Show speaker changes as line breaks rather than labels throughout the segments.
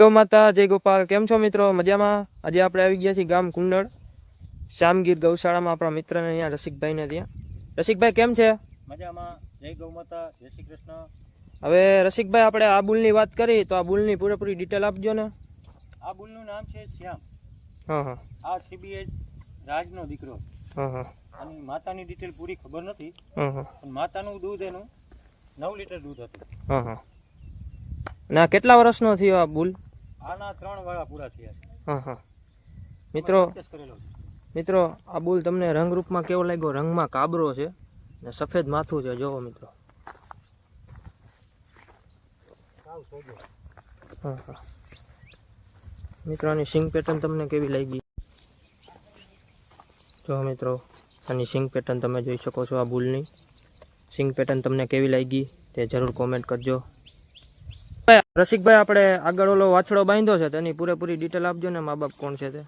ગૌ માતા જય ગોપાલ કેમ છો મિત્રો મજામાં। આજે આપણે આવી ગયા છીએ ગામ કુંડળ શ્યામગીર ગૌશાળામાં આપણા મિત્રને અહીંયા રસિકભાઈને ત્યાં। રસિકભાઈ કેમ છે?
મજામાં। જય ગૌ માતા, જય શ્રી કૃષ્ણ।
હવે રસિકભાઈ આપણે આ બુલની વાત કરી તો આ બુલની પૂરેપૂરી ડિટેલ આપજો ને।
આ બુલનું નામ છે શ્યામ।
હા હા।
આ CBH રાજનો દીકરો।
હા હા।
અને માતાની ડિટેલ પૂરી ખબર નથી।
હા હા।
પણ માતાનું દૂધ એનું 9 લીટર દૂધ હતું।
હા હા। ના કેટલા વર્ષનો થયો આ બુલ?
આના 3 વાળા પૂરા થયા છે।
હા હા। મિત્રો આ બુલ તમને રંગરૂપમાં કેવો લાગ્યો? રંગમાં કાબરો છે ને સફેદ માથું છે, જોવો મિત્રો। હા હા। મિત્રો આની સિંગ પેટર્ન તમને કેવી લાગી? જો મિત્રો આની સિંગ પેટર્ન તમે જોઈ શકો છો। આ બુલની સિંગ પેટર્ન તમને કેવી લાગી તે જરૂર કોમેન્ટ કરજો। રસિકભાઈ આપણે આગળ ઓલો વાછડો બાંધ્યો છે તેની પૂરેપૂરી ડિટેલ આપજો ને, મા બાપ કોણ છે તે?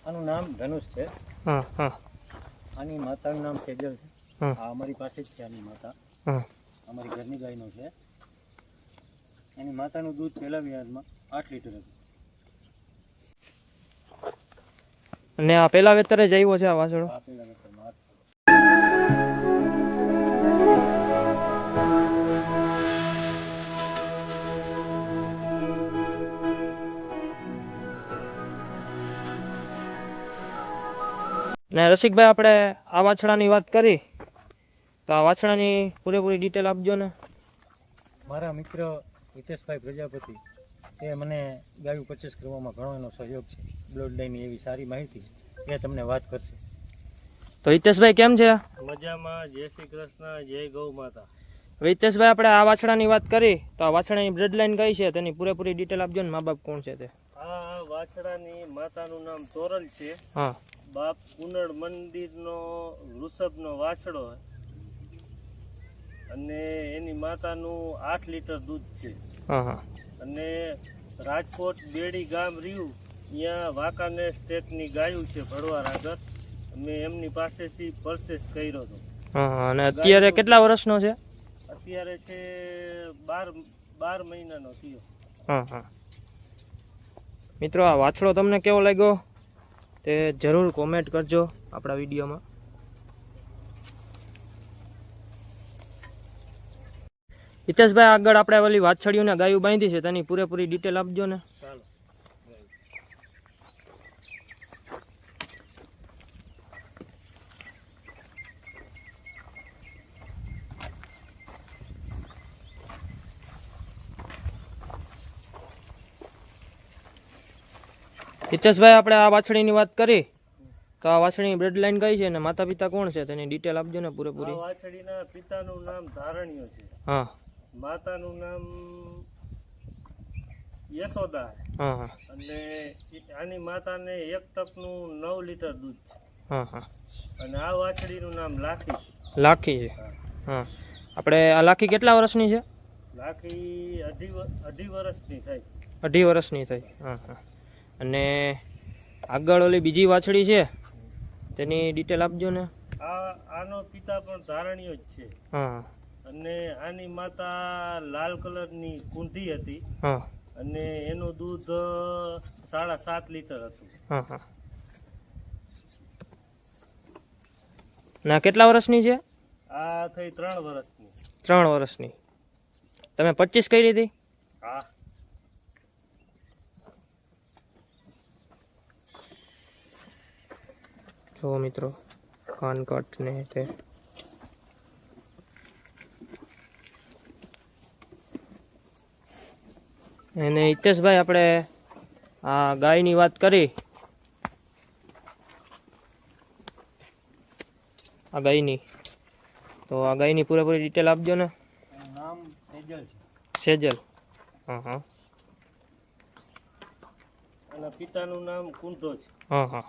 આનું નામ ધનુષ છે।
હા હા।
આની માતાનું નામ સેજલ છે।
હા।
આ અમારી પાસે જ છે આની માતા।
હા।
અમારી ઘરની ગાયનો છે। એની માતાનું દૂધ પહેલા વ્યાજમાં 8 લીટર હતું।
અને આ પેલા વેતરે જ આવ્યો છે આ વાછડો?
આ પહેલા વેતરમાં
ને રસિકભાઈ આપણે આ વાછડાની વાત કરી તો આ વાછડાની પૂરેપૂરી ડિટેલ આપજો ને।
મારા મિત્ર હિતેશભાઈ પ્રજાપતિ તે મને ગાયું પરચેસ કરવામાં ઘણો એનો સહયોગ છે। બ્લડ લાઈનની એવી સારી માહિતી એ તમને વાત કરશે।
તો હિતેશભાઈ કેમ છે?
મજામાં। જય શ્રી કૃષ્ણ, જય ગૌ માતા।
હિતેશભાઈ આપણે આ વાછડાની વાત કરી તો આ વાછડાની બ્લડ લાઈન કઈ છે તેની પૂરેપૂરી ડિટેલ આપજો ને, મા બાપ કોણ છે તે?
આ વાછડાની માતાનું નામ તોરલ છે।
હા।
બાપ કુંડળ મંદિરનો વૃષભનો વાછડો અને એની માતાનું 8 લીટર દૂધ છે।
હા હા।
અને રાજકોટ બેડી ગામ રહ્યું ત્યાં વાંકાનેર સ્ટેટની ગાયું છે ભરવાડ આગળ। મેં એમની પાસેથી પરચેસ કર્યો હતો।
હા। અને અત્યારે કેટલા વર્ષનો છે?
અત્યારે છે 12 મહિનાનો થયો।
હા હા। મિત્રો આ વાછડો તમને કેવો લાગ્યો તે જરૂર કોમેન્ટ કરજો આપણા વિડીયોમાં। હિતેશભાઈ આગળ આપણે ઓલી વાછડીઓને ગાયું બાંધી છે તેની પૂરેપૂરી ડિટેલ આપજો ને।
ચાલો।
હિતેશભાઈ આપણે આ વાછડીની વાત કરી તો આ વાછડીની બ્લડ લાઈન કઈ છે ને માતા પિતા કોણ છે તેની ડિટેલ આપજો ને પૂરેપૂરી।
આ વાછડીના પિતાનું નામ ધારણ્ય છે।
હા।
માતાનું નામ યશોદા।
હા હા।
અને આની માતાને 1 ટપનું 9 લીટર દૂધ છે।
હા હા।
અને આ વાછડીનું નામ લાખી છે।
લાખી છે? હા। આપણે આ લાખી કેટલા વર્ષની છે?
લાખી અઢી વર્ષની થઈ।
2.5 વર્ષની થઈ? હા હા। અને આગળ ઓલી બીજી વાછડી છે તેની ડિટેલ આપજો ને।
આનો પિતા પણ ધારણ્ય જ છે।
હા।
અને આની માતા લાલ કલરની કુંધી હતી।
હા।
અને એનું દૂધ 7.5 લીટર હતું।
હા હા। ના કેટલા વર્ષની છે?
આ થઈ 3 વર્ષની।
3 વર્ષની। તમે 25 કરી હતી?
હા।
જો મિત્રો કાન કટ ને તે અને હિતેશભાઈ આપણે આ ગાયની વાત કરી આ ગાયની તો આ ગાયની પૂરેપૂરી ડિટેલ આપજો ને।
નામ સેજલ છે।
સેજલ? હા હા।
એના પિતાનું નામ કુંધો છે।
હા હા।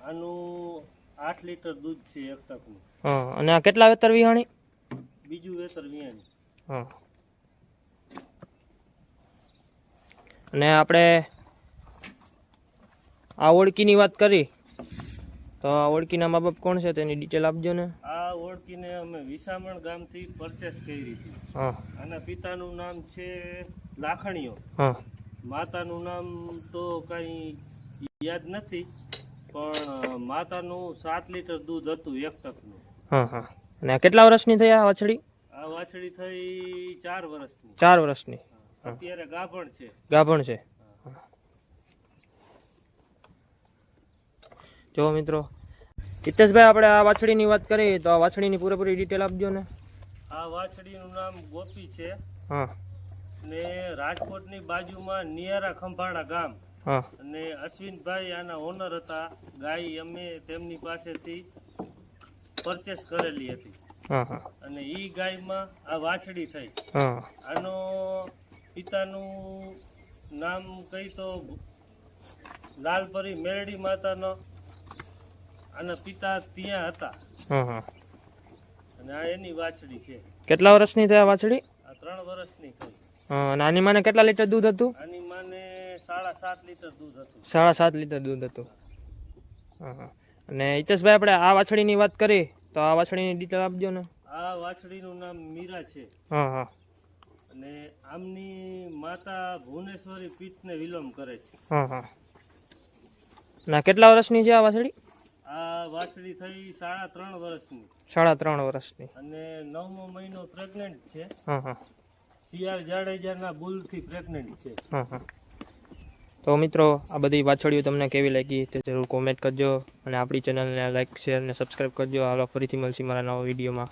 આનું 8 લીટર દૂધ છે 1 ટકનું।
હા। અને આ કેટલા વેતર વિહાણી?
બીજું વેતર વિયાણી।
હા। અને આપણે આ ઓળખીની વાત કરી તો આ ઓળખીના મા બાપ કોણ છે તેની ડિટેલ આપજો ને.
આ ઓળખીને અમે વિસામણ ગામથી પરચેસ કરી હતી.
હા
આના પિતાનું નામ છે લાખણીઓ.
હા
માતાનું નામ તો કઈ યાદ નથી, પણ માતાનું 7 લીટર દૂધ હતું 1 ટકનું.
હા હા. અને આ કેટલા વર્ષની થઈ આ વાછડી?
આ વાછડી થઈ 4 વર્ષની.
4 વર્ષની.
અત્યારે ગાભણ છે.
ગાભણ છે. જો મિત્રો હિતેશભાઈ આપણે આ વાછડીની વાત કરીએ તો આ વાછડીની પૂરેપૂરી ડિટેલ આપજો ને.
આ વાછડીનું નામ ગોપી છે
હા
ને રાજકોટની બાજુમાં નિયારા ખંભાળા ગામ.
હા
અને અશ્વિનભાઈ આના ઓનર હતા. ગાય અમે તેમની પાસેથી પરચેસ કરેલી હતી
હા હા
અને ઈ ગાયમાં આ વાછડી થઈ.
હા
આનો પિતાનું નામ કઈ તો લાલપરી મેરડી માતાનો આના પિતા ત્યાં હતા
હા હા.
અને આ એની વાછડી છે.
કેટલા વર્ષની થઈ આ વાછડી?
આ 3 વર્ષની થઈ.
હા. અને આની માને કેટલા લીટર દૂધ હતું?
આની માને 7.5 લીટર દૂધ હતું.
7.5 લીટર દૂધ હતું. હા હા. અને હિતેશભાઈ આપણે આ વાછડીની વાત કરી તો આ વાછડીની ડિટેલ આપજો ને.
આ વાછડીનું નામ મીરા છે
હા હા
અને આમની માતા ભુવનેશ્વરી પીઠને વિલોમ કરે છે.
હા હા. ના કેટલા વર્ષની છે આ વાછડી?
આ વાછડી થઈ 3.5 વર્ષની
3.5 વર્ષની.
અને 9મો મહિનો પ્રેગ્નેન્ટ છે.
હા હા
સિયાર જાડેજાના બુલથી પ્રેગ્નેન્ટ છે.
હા હા. તો મિત્રો આ બધી વાછડીઓ તમને કેવી લાગી તે જરૂર કોમેન્ટ કરજો અને આપણી ચેનલને લાઈક શેર અને સબસ્ક્રાઈબ કરજો. હાલો ફરીથી મળશું મારા નવા વિડીયોમાં.